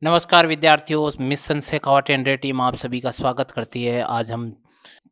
नमस्कार विद्यार्थियों, mission Shekhawat Andre team आप सभी का स्वागत करती है। आज हम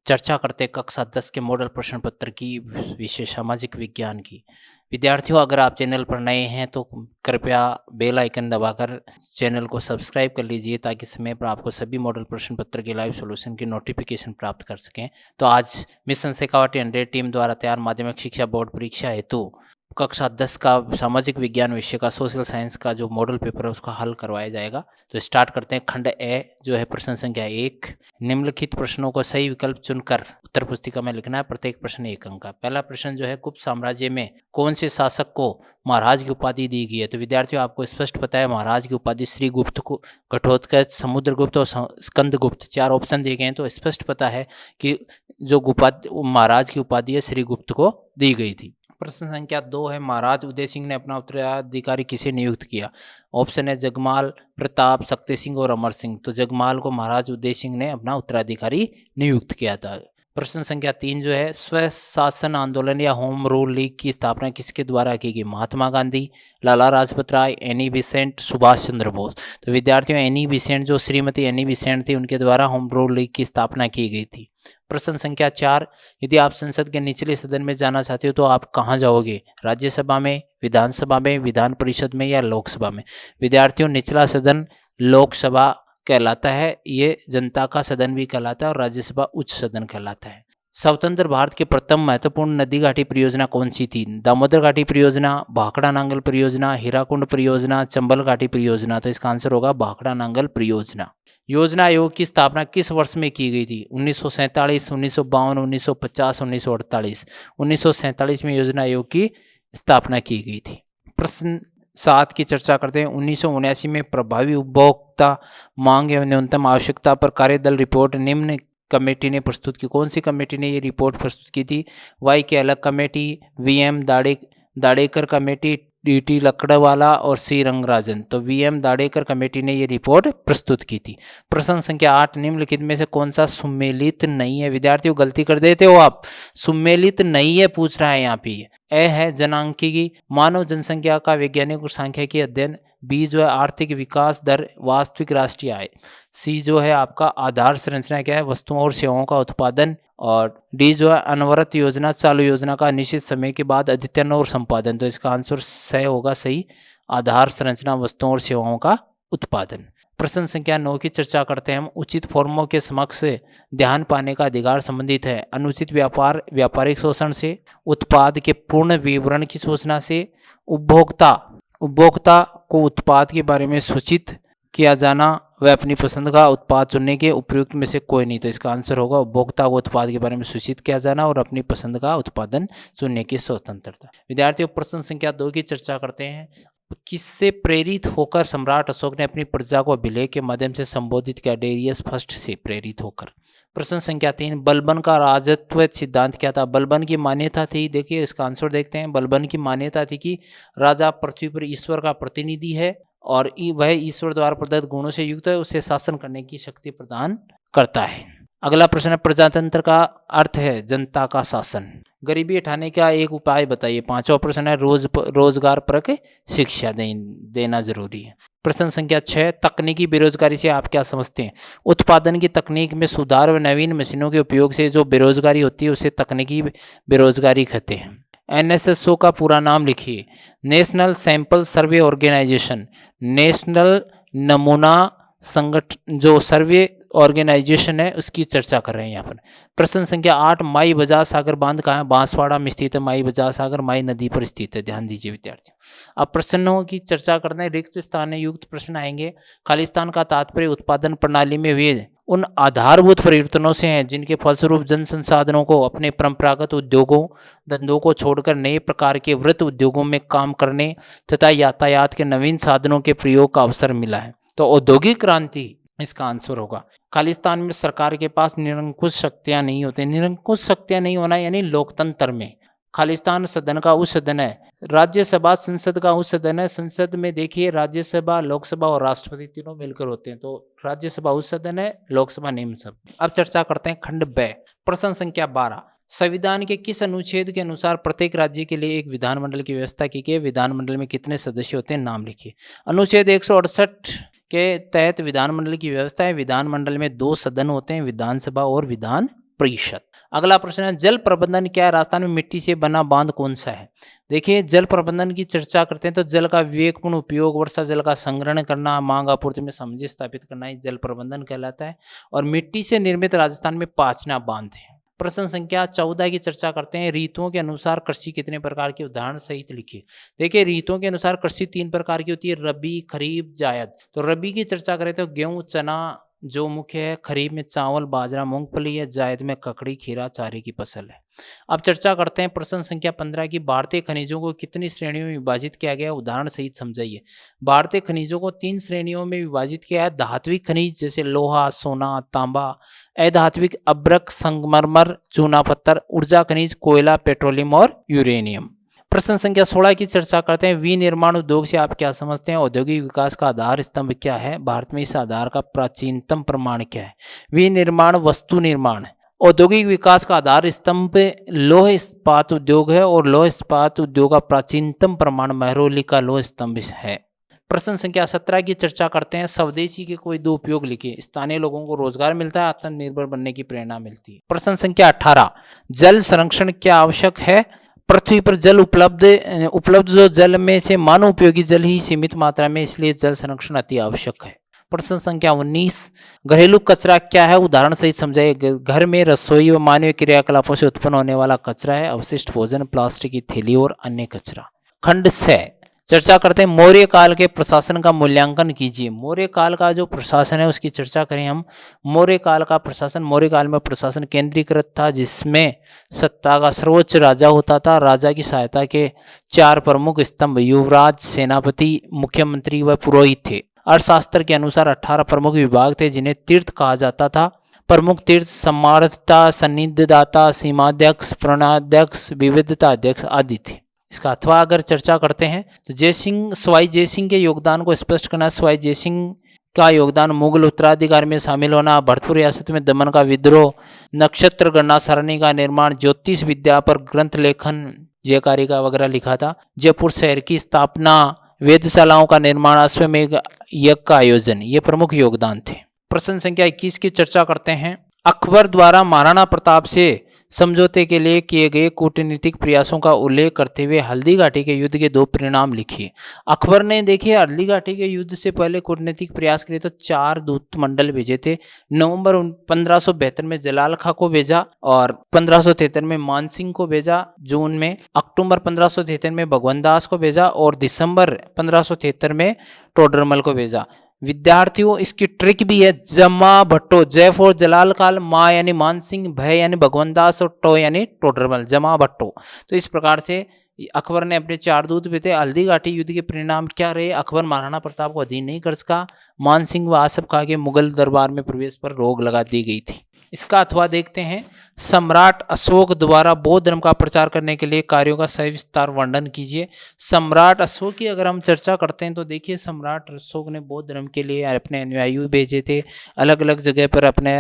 चर्चा करते हैं कक्षा 10 के मॉडल प्रश्न पत्र की, विषय सामाजिक विज्ञान की। विद्यार्थियों, अगर आप चैनल पर नए हैं तो कृपया बेल आइकन दबाकर चैनल को सब्सक्राइब कर लीजिए ताकि समय पर आपको सभी मॉडल प्रश्न पत्र के लाइव सॉल्यूशन की नोटिफिकेशन प्राप्त कर सकें। तो आज मिशन शेखावत एंड्रे टीम द्वारा तैयार माध्यमिक शिक्षा बोर्ड परीक्षा हेतु कक्षा 10 का सामाजिक विज्ञान विषय का सोशल साइंस का जो मॉडल पेपर है उसका हल करवाया जाएगा। तो स्टार्ट करते हैं। खंड ए जो है प्रश्न संख्या 1, निम्नलिखित प्रश्नों को सही विकल्प चुनकर उत्तर पुस्तिका में लिखना है। प्रत्येक प्रश्न 1 अंक का। पहला प्रश्न जो है, गुप्त साम्राज्य में कौन से शासक को महाराज की उपाधि दी गई है? तो विद्यार्थियों, आपको स्पष्ट पता है महाराज की उपाधि श्रीगुप्त को, घटोत्कच, समुद्रगुप्त और स्कंदगुप्त 4 ऑप्शन दिए गए हैं। तो स्पष्ट पता है कि जो महाराज की उपाधि है श्रीगुप्त को दी गई थी। प्रश्न संख्या 2 है, महाराज उदय सिंह ने अपना उत्तराधिकारी किसे नियुक्त किया? ऑप्शन है जगमाल, प्रताप, शक्ति सिंह और अमर सिंह। तो जगमाल को महाराज उदय सिंह ने अपना उत्तराधिकारी नियुक्त किया था। प्रश्न संख्या 3 जो है, स्वशासन आंदोलन या होम रूल लीग की स्थापना किसके द्वारा की गई? Mahatma Gandhi, Lala Lajpat Rai, Annie Besant, Subhash Chandra Bose. तो विद्यार्थियों, एनी बेसेंट जो श्रीमती एनी बेसेंट थी उनके द्वारा होम रूल लीग की स्थापना की गई थी। प्रश्न संख्या 4, यदि आप संसद के निचले सदन में जाना चाहते हो तो आप कहाँ जाओगे? राज्यसभा में, विधानसभा में, विधान परिषद में या लोकसभा में? विद्यार्थियों, निचला सदन लोकसभा कहलाता है, ये जनता का सदन भी कहलाता है और राज्यसभा उच्च सदन कहलाता है। स्वतंत्र भारत की प्रथम महत्वपूर्ण नदी घाटी परियोजना कौन सी थी? दामोदर घाटी परियोजना, भाखड़ा नांगल परियोजना, हीराकुंड परियोजना, चंबल घाटी परियोजना। तो इसका आंसर होगा भाखड़ा नांगल परियोजना। योजना आयोग की स्थापना किस वर्ष में की गई थी? 1947, 1952, 1950, 1948। 1947 में योजना आयोग की स्थापना की गई थी। प्रश्न 7 की चर्चा करते हैं। 1979 में प्रभावी उपभोक्ता मांग एवं न्यूनतम आवश्यकता पर कार्यदल रिपोर्ट निम्न कमेटी ने प्रस्तुत की। कौन सी कमेटी ने ये रिपोर्ट प्रस्तुत की थी? Y K Alagh committee, VM Dandekar committee, DT Lakdawala और सी रंगराजन। तो वीएम दाड़ेकर कमेटी ने ये रिपोर्ट प्रस्तुत की थी। प्रश्न संख्या 8, निम्नलिखित में से कौन सा सुमेलित नहीं है? विद्यार्थियों, गलती कर देते हो आप, सुमेलित नहीं है पूछ रहा है यहाँ पे। ए है जनांकीय, मानव जनसंख्या का वैज्ञानिक और सांख्यिकी अध्ययन। बी जो है आर्थिक विकास दर, वास्तविक राष्ट्रीय आय। सी जो है आपका आधार संरचना क्या है? वस्तुओं और सेवाओं का उत्पादन। और डी जो है अनवरत योजना, चालू योजना का निश्चित समय के बाद अद्यतन और संपादन। तो इसका आंसर सही होगा, सही, आधार संरचना, वस्तुओं और सेवाओं का उत्पादन। प्रश्न संख्या 9 की चर्चा करते हैं हम। उचित फर्मों के समक्ष ध्यान पाने का अधिकार संबंधित है अनुचित व्यापार, व्यापारिक शोषण से, उत्पाद के पूर्ण विवरण की सूचना से, उपभोक्ता को उत्पाद के बारे में सूचित किया जाना, वह अपनी पसंद का उत्पाद चुनने के उपयुक्त में से कोई नहीं। तो इसका आंसर होगा उपभोक्ता को उत्पाद के बारे में सूचित किया जाना और अपनी पसंद का उत्पादन चुनने की स्वतंत्रता। विद्यार्थियों, प्रश्न संख्या 2 की चर्चा करते हैं। किससे प्रेरित होकर सम्राट अशोक ने अपनी प्रजा को अभिलेख के माध्यम से संबोधित किया? डेरियस फर्स्ट से प्रेरित होकर। प्रश्न संख्या 3, बलबन का राजत्व सिद्धांत क्या था? बलबन की मान्यता थी, देखिए इसका आंसर देखते हैं। बलबन की मान्यता थी कि राजा पृथ्वी पर ईश्वर का प्रतिनिधि है और वह ईश्वर द्वारा प्रदत्त गुणों से युक्त है, उसे शासन करने की शक्ति प्रदान करता है। अगला प्रश्न है, प्रजातंत्र का अर्थ है जनता का शासन। गरीबी हटाने का एक उपाय बताइए। 5वां प्रश्न है, रोजगार परक शिक्षा देना जरूरी है। प्रश्न संख्या 6, तकनीकी बेरोजगारी से आप क्या समझते हैं? उत्पादन की तकनीक में सुधार व नवीन मशीनों के उपयोग से जो बेरोजगारी होती है उसे तकनीकी बेरोजगारी कहते हैं। एनएसएसओ का पूरा नाम लिखिए। National sample survey organisation. नेशनल नमूना संगठन जो सर्वे ऑर्गेनाइजेशन है उसकी चर्चा कर रहे हैं यहाँ पर। प्रश्न संख्या 8, माई बजाज सागर बांध कहाँ है? बांसवाड़ा में स्थित है माई बजाज सागर, माई नदी पर स्थित है। ध्यान दीजिए विद्यार्थियों। अब प्रश्नों की चर्चा करते हैं। रिक्त स्थान युक्त प्रश्न आएंगे। खालिस्तान का तात्पर्य उत्पादन प्रणाली में हुए उन आधारभूत परिवर्तनों से हैं जिनके फलस्वरूप जन संसाधनों को अपने परंपरागत उद्योगों धंधों को छोड़कर नए प्रकार के वृत्त उद्योगों में काम करने तथा यातायात के नवीन साधनों के प्रयोग का अवसर मिला है। तो औद्योगिक क्रांति इसका आंसर होगा। खालिस्तान में सरकार के पास निरंकुश शक्तियां नहीं होती। निरंकुश शक्तियां नहीं होना यानी लोकतंत्र में खालिस्तान सदन का उच्च सदन है, राज्यसभा संसद का उच्च सदन है। संसद में देखिए राज्यसभा, लोकसभा और राष्ट्रपति तीनों मिलकर होते हैं। तो राज्यसभा उच्च सदन है, लोकसभा निम्न सदन। अब चर्चा करते हैं खंड ब। प्रश्न संख्या 12, संविधान के किस अनुच्छेद के अनुसार प्रत्येक राज्य के लिए एक विधानमंडल की व्यवस्था की गई? विधानमंडल में कितने सदस्य होते हैं? नाम लिखिए। अनुच्छेद 168 के तहत विधानमंडल की व्यवस्था है। विधानमंडल में 2 सदन होते हैं, विधानसभा और विधान परिषद। अगला प्रश्न है, जल प्रबंधन क्या है? राजस्थान में मिट्टी से बना बांध कौन सा है? देखिए, जल प्रबंधन की चर्चा करते हैं तो जल का विवेकपूर्ण उपयोग, वर्षा जल का संग्रहण करना, मांग आपूर्ति में सामंजस्य स्थापित करना ही जल प्रबंधन कहलाता है। और मिट्टी से निर्मित राजस्थान में पाचना बांध है। प्रश्न संख्या 14 की चर्चा करते हैं, ऋतुओं के अनुसार कृषि कितने प्रकार की? उदाहरण सहित लिखिए। देखिए, ऋतुओं के अनुसार कृषि 3 प्रकार की होती है, रबी, खरीफ, जायद। तो रबी की चर्चा करें तो गेहूं, चना जो मुख्य है, खरीफ में चावल, बाजरा, मूंगफली है, जायद में ककड़ी, खीरा, चारे की फसल है। अब चर्चा करते हैं प्रश्न संख्या 15 की, भारतीय खनिजों को कितनी श्रेणियों में विभाजित किया गया? उदाहरण सहित समझाइए। भारतीय खनिजों को 3 श्रेणियों में विभाजित किया है। धात्विक खनिज जैसे लोहा, सोना, तांबा। अधात्विक अभ्रक, संगमरमर, चूना पत्थर। ऊर्जा खनिज कोयला, पेट्रोलियम और यूरेनियम। प्रश्न संख्या 16 की चर्चा करते हैं, विनिर्माण उद्योग से आप क्या समझते हैं? औद्योगिक विकास का आधार स्तंभ क्या है? भारत में इस आधार का प्राचीनतम प्रमाण क्या है? विनिर्माण वस्तु निर्माण। औद्योगिक विकास का आधार स्तंभ लौह इस्पात उद्योग है और लौह इस्पात उद्योग का प्राचीनतम प्रमाण महरौली का लौह स्तंभ है। प्रश्न संख्या 17 की चर्चा करते हैं, स्वदेशी के कोई 2 उपयोग लिखिए। स्थानीय लोगों को रोजगार मिलता है, आत्मनिर्भर बनने की प्रेरणा मिलती है। प्रश्न संख्या 18, जल संरक्षण क्या आवश्यक है? पृथ्वी पर जल उपलब्ध जो जल में से मानव उपयोगी जल ही सीमित मात्रा में, इसलिए जल संरक्षण अति आवश्यक है। प्रश्न संख्या 19, घरेलू कचरा क्या है? उदाहरण सहित समझाइए। घर में रसोई व मानवीय क्रियाकलापों से उत्पन्न होने वाला कचरा है, अवशिष्ट भोजन, प्लास्टिक की थैली और अन्य कचरा। खंड 6 चर्चा करते हैं, मौर्य काल के प्रशासन का मूल्यांकन कीजिए। मौर्य काल का जो प्रशासन है उसकी चर्चा करें हम। मौर्य काल का प्रशासन, मौर्य काल में प्रशासन केंद्रीकृत था, जिसमें सत्ता का सर्वोच्च राजा होता था। राजा की सहायता के 4 प्रमुख स्तंभ युवराज, सेनापति, मुख्यमंत्री व पुरोहित थे। अर्थशास्त्र के अनुसार 18 प्रमुख विभाग थे, जिन्हें तीर्थ कहा जाता था। प्रमुख तीर्थ सम्मार्हता, सन्निधिदाता, सीमाध्यक्ष, प्रणाध्यक्ष, विविधता अध्यक्ष आदि थे। इसका अथवा अगर चर्चा करते हैं तो सवाई जयसिंह के योगदान को स्पष्ट करना। सवाई जयसिंह का योगदान मुगल उत्तराधिकार में शामिल होना, भरतपुर रियासत में दमन का विद्रोह, नक्षत्र गणना सारणी का निर्माण, ज्योतिष विद्या पर ग्रंथ लेखन, जयकारिका वगैरह लिखा था, जयपुर शहर की स्थापना, वेधशालाओं का निर्माण, अश्वमेध यज्ञ का आयोजन, ये प्रमुख योगदान थे। प्रश्न संख्या 21 की चर्चा करते हैं, अकबर द्वारा महाराणा प्रताप से समझौते के लिए किए गए कूटनीतिक प्रयासों का उल्लेख करते हुए हल्दी घाटी के युद्ध के 2 परिणाम लिखिए। अकबर ने देखिए हल्दी घाटी के युद्ध से पहले कूटनीतिक प्रयास किए तो 4 दूत मंडल भेजे थे। नवंबर 1572 में जलाल खां को भेजा और 1573 में मानसिंह को भेजा जून में, अक्टूबर 1573 में भगवंत दास को भेजा और दिसंबर 1573 में टोडरमल को भेजा। विद्यार्थियों, इसकी ट्रिक भी है, जमा भट्टो, जय फॉर जलाल खान, माँ यानी मानसिंह, भय यानी भगवंत दास और टो यानी टोडरमल, जमा भट्टो। तो इस प्रकार से अकबर ने अपने 4 दूत भेजे। हल्दी घाटी युद्ध के परिणाम क्या रहे? अकबर महाराणा प्रताप को अधीन नहीं कर सका। मानसिंह व आसफ खां के मुगल दरबार में प्रवेश पर रोक लगा दी गई थी। इसका अथवा देखते हैं, सम्राट अशोक द्वारा बौद्ध धर्म का प्रचार करने के लिए कार्यों का सविस्तार वर्णन कीजिए। सम्राट अशोक की अगर हम चर्चा करते हैं तो देखिए, सम्राट अशोक ने बौद्ध धर्म के लिए अपने अनुयायी भेजे थे। अलग अलग जगह पर अपने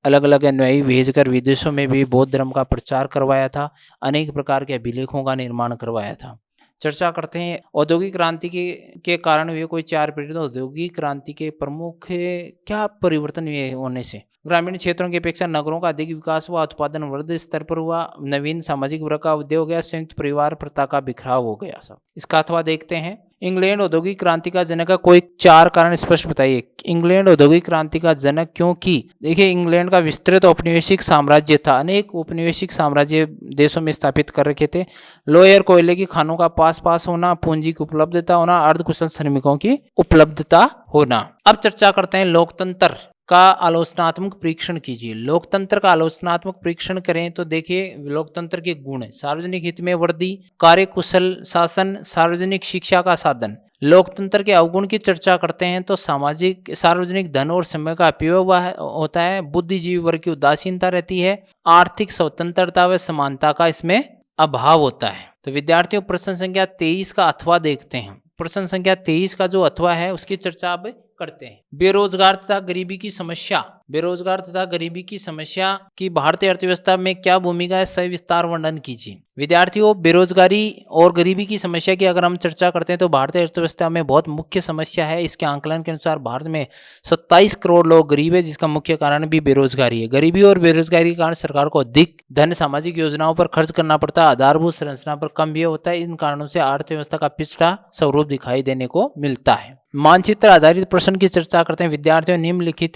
अलग अलग अनुयायी भेजकर विदेशों में भी बौद्ध धर्म का प्रचार करवाया था। अनेक प्रकार के अभिलेखों का निर्माण करवाया था। चर्चा करते हैं, औद्योगिक क्रांति के कारण हुए कोई 4 पीढ़ी। औद्योगिक क्रांति के प्रमुख क्या परिवर्तन हुए होने से? ग्रामीण क्षेत्रों की अपेक्षा नगरों का अधिक विकास हुआ, उत्पादन वृद्धि स्तर पर हुआ, नवीन सामाजिक वर्ग का उदय हो गया, संयुक्त परिवार प्रथा का बिखराव हो गया। सब इसका अथवा देखते हैं, इंग्लैंड औद्योगिक क्रांति का जनक है, कोई 4 कारण स्पष्ट बताइए। इंग्लैंड औद्योगिक क्रांति का जनक क्योंकि देखिए, इंग्लैंड का विस्तृत औपनिवेशिक साम्राज्य था, अनेक औपनिवेशिक साम्राज्य देशों में स्थापित कर रखे थे। लोहे और कोयले की खानों का पास होना, पूंजी की उपलब्धता होना, अर्धकुशल श्रमिकों की उपलब्धता होना। अब चर्चा करते हैं, लोकतंत्र का आलोचनात्मक परीक्षण कीजिए। लोकतंत्र का आलोचनात्मक परीक्षण करें तो देखिए, लोकतंत्र के गुण, सार्वजनिक हित में वृद्धि, कार्यकुशल शासन, सार्वजनिक शिक्षा का साधन। लोकतंत्र के अवगुण की चर्चा करते हैं तो सार्वजनिक धन और समय का अपव्यय होता है, बुद्धिजीवी वर्ग की उदासीनता रहती है, आर्थिक स्वतंत्रता व समानता का इसमें अभाव होता है। तो विद्यार्थियों, प्रश्न संख्या 23 का अथवा देखते हैं। प्रश्न संख्या 23 का जो अथवा है उसकी चर्चा अब करते हैं। बेरोजगार तथा गरीबी की समस्या, बेरोजगार तथा गरीबी की समस्या की भारतीय अर्थव्यवस्था में क्या भूमिका है, सविस्तार वर्णन कीजिए। विद्यार्थियों, बेरोजगारी और गरीबी की समस्या की अगर हम चर्चा करते हैं तो भारतीय अर्थव्यवस्था में बहुत मुख्य समस्या है। इसके आंकलन के अनुसार भारत में 27 करोड़ लोग गरीब है, जिसका मुख्य कारण भी बेरोजगारी है। गरीबी और बेरोजगारी के कारण सरकार को अधिक धन सामाजिक योजनाओं पर खर्च करना पड़ता है, आधारभूत संरचना पर कम व्यय होता है। इन कारणों से अर्थव्यवस्था का पिछड़ा स्वरूप दिखाई देने को मिलता है। मानचित्र आधारित प्रश्न की चर्चा करते हैं। विद्यार्थियों, निम्नलिखित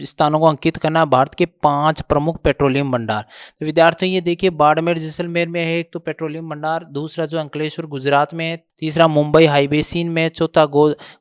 स्थानों को अंकित करना। भारत के 5 प्रमुख पेट्रोलियम भंडार। तो विद्यार्थियों ये देखिए, बाड़मेर जैसलमेर में है एक तो पेट्रोलियम भंडार, दूसरा जो अंकलेश्वर गुजरात में है, तीसरा मुंबई हाई बेसिन में, चौथा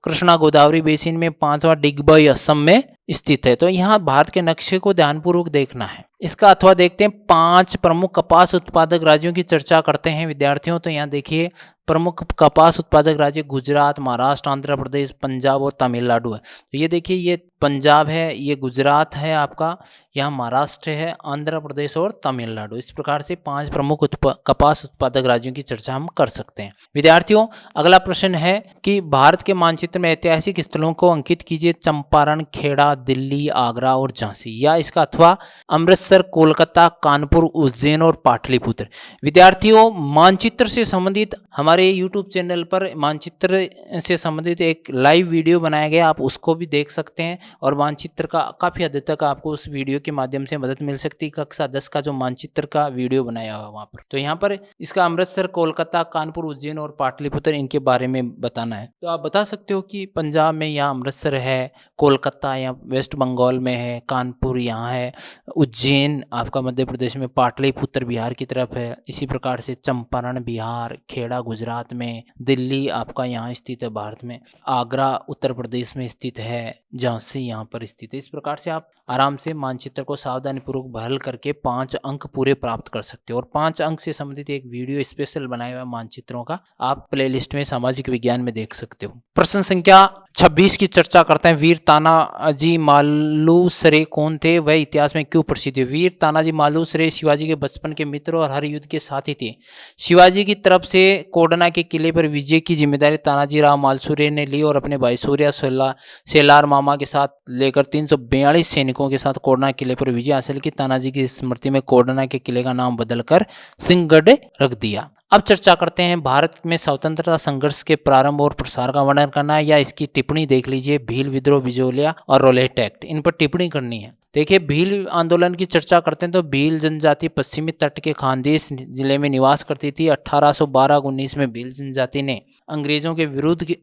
कृष्णा गोदावरी बेसिन में, पांचवा डिगबई असम में स्थित है। तो यहाँ भारत के नक्शे को ध्यानपूर्वक देखना है। इसका अथवा देखते हैं। 5 प्रमुख कपास उत्पादक राज्यों की चर्चा करते हैं विद्यार्थियों। तो यहाँ देखिए, प्रमुख कपास उत्पादक राज्य गुजरात, महाराष्ट्र, आंध्र प्रदेश, पंजाब और तमिलनाडु है। तो ये देखिए, ये पंजाब है, ये गुजरात है आपका, यहाँ महाराष्ट्र है, आंध्र प्रदेश और तमिलनाडु। इस प्रकार से 5 प्रमुख कपास उत्पादक राज्यों की चर्चा हम कर सकते हैं। विद्यार्थियों, अगला प्रश्न है कि भारत के मानचित्र में ऐतिहासिक स्थलों को अंकित कीजिए। चंपारण, खेड़ा, दिल्ली, आगरा और झांसी, या इसका अथवा अमृतसर, कोलकाता, कानपुर, उज्जैन और पाटलिपुत्र। विद्यार्थियों, मानचित्र से संबंधित हमारे YouTube चैनल पर मानचित्र से संबंधित एक लाइव वीडियो बनाया गया, आप उसको भी देख सकते हैं और मानचित्र का काफ़ी हद तक आपको उस वीडियो के माध्यम से मदद मिल सकती है। कक्षा 10 का जो मानचित्र का वीडियो बनाया हुआ वहाँ पर, तो यहाँ पर इसका अमृतसर, कोलकाता, कानपुर, उज्जैन और पाटलिपुत्र इनके बारे में बताना है। तो आप बता सकते हो कि पंजाब में यहाँ अमृतसर है, कोलकाता यहाँ वेस्ट बंगाल में है, कानपुर यहाँ है, उज्जैन आपका मध्य प्रदेश में, पाटलिपुत्र बिहार की तरफ है। इसी प्रकार से चंपारण बिहार, खेड़ा गुजरात में, दिल्ली आपका यहाँ स्थित है भारत में, आगरा उत्तर प्रदेश में स्थित है, झांसी यहाँ पर स्थित है। इस प्रकार से आप आराम से मानचित्र को सावधानीपूर्वक हल करके 5 अंक पूरे प्राप्त कर सकते हो। और 5 अंक से संबंधित एक वीडियो स्पेशल बनाया हुआ है मानचित्रों का, आप प्लेलिस्ट में सामाजिक विज्ञान में देख सकते हो। प्रश्न संख्या 26 की चर्चा करते हैं। वीर तानाजी मालुसरे कौन थे, वह इतिहास में क्यों प्रसिद्ध है। वीर तानाजी मालुसरे शिवाजी के बचपन के मित्र और हर युद्ध के साथी थे। शिवाजी की तरफ से कोडना के किले पर विजय की जिम्मेदारी तानाजी राव मालुसरे ने ली और अपने भाई सूर्या सेलार मामा के साथ लेकर 342 सैनिकों के साथ कोडना किले पर विजय हासिल की। तानाजी की स्मृति में कोडना के किले का नाम बदलकर सिंहगढ़ रख दिया। अब चर्चा करते हैं भारत में स्वतंत्रता संघर्ष के प्रारंभ और प्रसार का वर्णन करना है, या इसकी टिप्पणी देख लीजिए। भील विद्रोह, बिजोलिया और रोलेट एक्ट, इन पर टिप्पणी करनी है। देखिए, भील आंदोलन की चर्चा करते हैं तो भील जनजाति पश्चिमी तट के खानदेश जिले में निवास करती थी। 1812-19 में भील जनजाति ने अंग्रेजों के विरुद्ध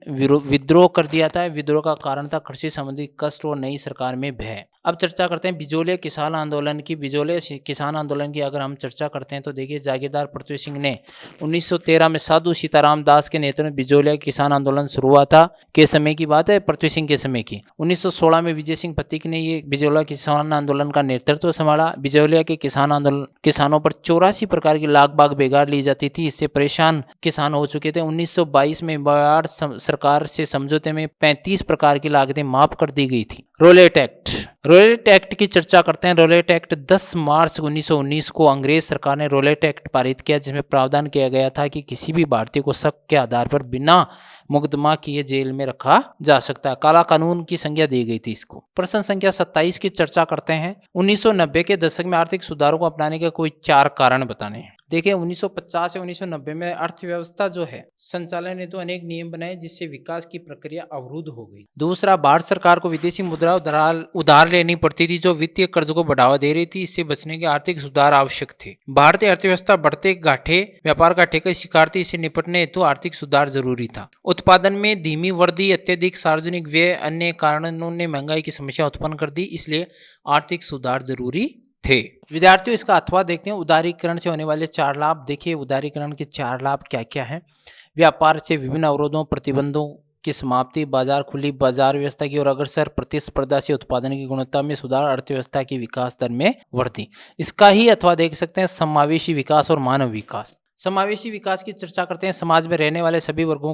विद्रोह कर दिया था। विद्रोह का कारण था कृषि संबंधी कष्ट और नई सरकार में भय। अब चर्चा करते हैं बिजोलिया किसान आंदोलन की। बिजोलिया किसान आंदोलन की अगर हम चर्चा करते हैं तो देखिए, जागीरदार पृथ्वी सिंह ने 1913 में साधु सीताराम दास के नेतृत्व में बिजोलिया किसान आंदोलन शुरू हुआ था। के समय की बात है, पृथ्वी सिंह के समय की। 1916 में विजय सिंह पथिक ने ये बिजोलिया किसान आंदोलन का नेतृत्व संभाला। बिजोलिया के किसानों पर 84 प्रकार की लाख बाग बेगार ली जाती थी। इससे परेशान किसान हो चुके थे। 1922 में बाड़ सरकार से समझौते में 35 प्रकार की लागतें माफ कर दी गई थी। रोलेट एक्ट, रोलेट एक्ट की चर्चा करते हैं। रोलेट एक्ट 10 मार्च 1919 को अंग्रेज सरकार ने रोलेट एक्ट पारित किया, जिसमें प्रावधान किया गया था कि किसी भी भारतीय को शक के आधार पर बिना मुकदमा किए जेल में रखा जा सकता है। काला कानून की संज्ञा दी गई थी इसको। प्रश्न संख्या 27 की चर्चा करते हैं। 1990 के दशक में आर्थिक सुधारों को अपनाने के कोई 4 कारण बताने हैं। देखिए, 1950 से 1990 में अर्थव्यवस्था जो है संचालन ने तो अनेक नियम बनाए, जिससे विकास की प्रक्रिया अवरुद्ध हो गई। दूसरा, भारत सरकार को विदेशी मुद्रा उधार लेनी पड़ती थी, जो वित्तीय कर्ज को बढ़ावा दे रही थी। इससे बचने के आर्थिक सुधार आवश्यक थे। भारतीय अर्थव्यवस्था बढ़ते व्यापार घाटे का शिकार थी। इससे निपटने हेतु आर्थिक सुधार जरूरी था। उत्पादन में धीमी वृद्धि, अत्यधिक सार्वजनिक व्यय, अन्य कारणों ने महंगाई की समस्या उत्पन्न कर दी। इसलिए आर्थिक सुधार जरूरी थे। विद्यार्थियों, इसका अथवा देखते हैं। उदारीकरण से होने वाले 4 लाभ। देखिए, उदारीकरण के 4 लाभ क्या क्या हैं। व्यापार से विभिन्न अवरोधों, प्रतिबंधों की समाप्ति, बाजार खुली बाजार व्यवस्था की ओर अग्रसर, प्रतिस्पर्धा से उत्पादन की गुणवत्ता में सुधार, अर्थव्यवस्था की विकास दर में वृद्धि। इसका ही अथवा देख सकते हैं समावेशी विकास और मानव विकास। समावेशी विकास की चर्चा करते हैं। समाज में रहने वाले सभी वर्गों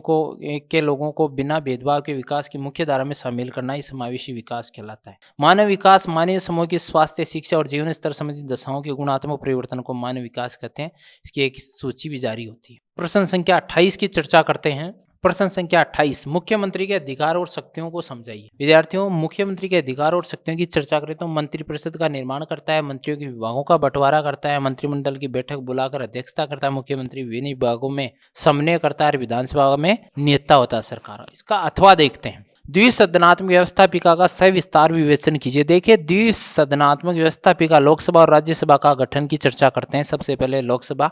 के लोगों को बिना भेदभाव के विकास की मुख्य धारा में शामिल करना ही समावेशी विकास कहलाता है। मानव विकास मानवीय समूह की स्वास्थ्य, शिक्षा और जीवन स्तर संबंधी दशाओं के गुणात्मक परिवर्तन को मानव विकास कहते हैं। इसकी एक सूची भी जारी होती है। प्रश्न संख्या 28 की चर्चा करते हैं। प्रश्न संख्या 28, मुख्यमंत्री के अधिकार और शक्तियों को समझाइए। विद्यार्थियों, मुख्यमंत्री के अधिकार और शक्तियों की चर्चा करें तो मंत्रिपरिषद का निर्माण करता है, मंत्रियों के विभागों का बंटवारा करता है, मंत्रिमंडल की बैठक बुलाकर अध्यक्षता करता है, मुख्यमंत्री विभिन्न विभागों में समन्वय करता है और विधानसभा में नियंता होता है सरकार। इसका अथवा देखते हैं। द्विसदनात्मक व्यवस्थापिका का सविस्तार विवेचन कीजिए। देखिए, द्विसदनात्मक व्यवस्थापिका लोकसभा और राज्यसभा का गठन की चर्चा करते हैं। सबसे पहले लोकसभा।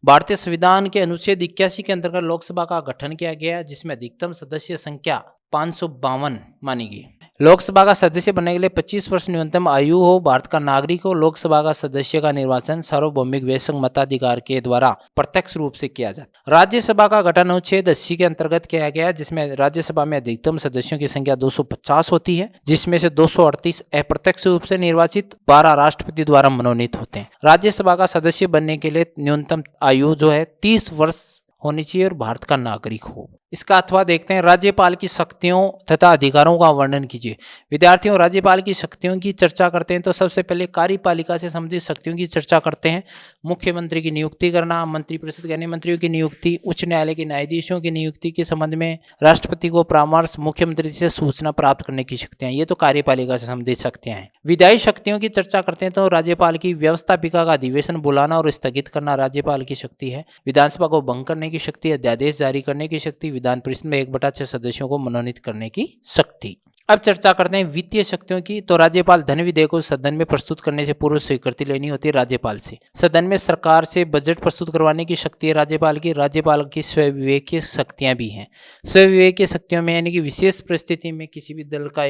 भारतीय संविधान के अनुच्छेद 81 के अंतर्गत लोकसभा का गठन किया गया है, जिसमें अधिकतम सदस्य संख्या 552 मानी गई। लोकसभा का सदस्य बनने के लिए 25 वर्ष न्यूनतम आयु हो, भारत का नागरिक हो। लोकसभा का सदस्य का निर्वाचन सार्वभौमिक वैश्विक मताधिकार के द्वारा प्रत्यक्ष रूप से किया जाता है। राज्यसभा का गठन अनुच्छेद 80 के अंतर्गत किया गया है, जिसमें राज्यसभा में अधिकतम सदस्यों की संख्या 250 होती है, जिसमें से 238 अप्रत्यक्ष रूप से निर्वाचित, 12 राष्ट्रपति द्वारा मनोनीत होते हैं। राज्यसभा का सदस्य बनने के लिए न्यूनतम आयु जो है 30 वर्ष होनी चाहिए और भारत का नागरिक हो। इसका अथवा देखते हैं। राज्यपाल की शक्तियों तथा अधिकारों का वर्णन कीजिए। विद्यार्थियों, राज्यपाल की शक्तियों की चर्चा करते हैं तो सबसे पहले कार्यपालिका से संबंधित शक्तियों की चर्चा करते हैं। मुख्यमंत्री की नियुक्ति करना, मंत्रिपरिषद के अन्य मंत्रियों की नियुक्ति, उच्च न्यायालय के न्यायाधीशों की नियुक्ति के संबंध में राष्ट्रपति को परामर्श, मुख्यमंत्री से सूचना प्राप्त करने की शक्तियां, ये तो कार्यपालिका से संबंधित शक्तियां हैं। विधायी शक्तियों की चर्चा करते हैं तो राज्यपाल की व्यवस्थापिका का अधिवेशन बुलाना और स्थगित करना राज्यपाल की शक्ति है। विधानसभा को भंग करने की शक्ति, अध्यादेश जारी करने की शक्ति, विधान परिषद में 1/6 सदस्यों को मनोनीत करने की शक्ति। अब चर्चा करते हैं वित्तीय शक्तियों की। तो राज्यपाल धन विधेयक को सदन में प्रस्तुत करने से पूर्व स्वीकृति लेनी होती है राज्यपाल से। सदन में सरकार से बजट प्रस्तुत करवाने की शक्ति है राज्यपाल की। राज्यपाल की स्वविवेकीय शक्तियां भी हैं। स्वविवेकीय शक्तियों में यानी कि विशेष परिस्थिति में किसी भी दल का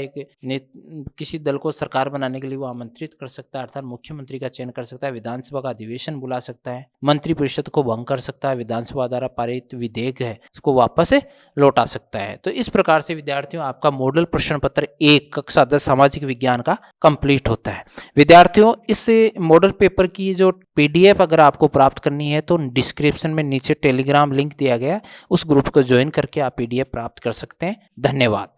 किसी दल को सरकार बनाने के लिए वो आमंत्रित कर सकता है, अर्थात मुख्यमंत्री का चयन कर सकता है, विधानसभा का अधिवेशन बुला सकता है, मंत्रिपरिषद को भंग कर सकता है, विधानसभा द्वारा पारित विधेयक है उसको वापस लौटा सकता है। तो इस प्रकार से विद्यार्थियों आपका मॉडल प्रश्न पत्र 1 कक्षा 10 सामाजिक विज्ञान का कंप्लीट होता है। विद्यार्थियों, इस मॉडल पेपर की जो PDF अगर आपको प्राप्त करनी है तो डिस्क्रिप्शन में नीचे टेलीग्राम लिंक दिया गया है, उस ग्रुप को ज्वाइन करके आप PDF प्राप्त कर सकते हैं। धन्यवाद।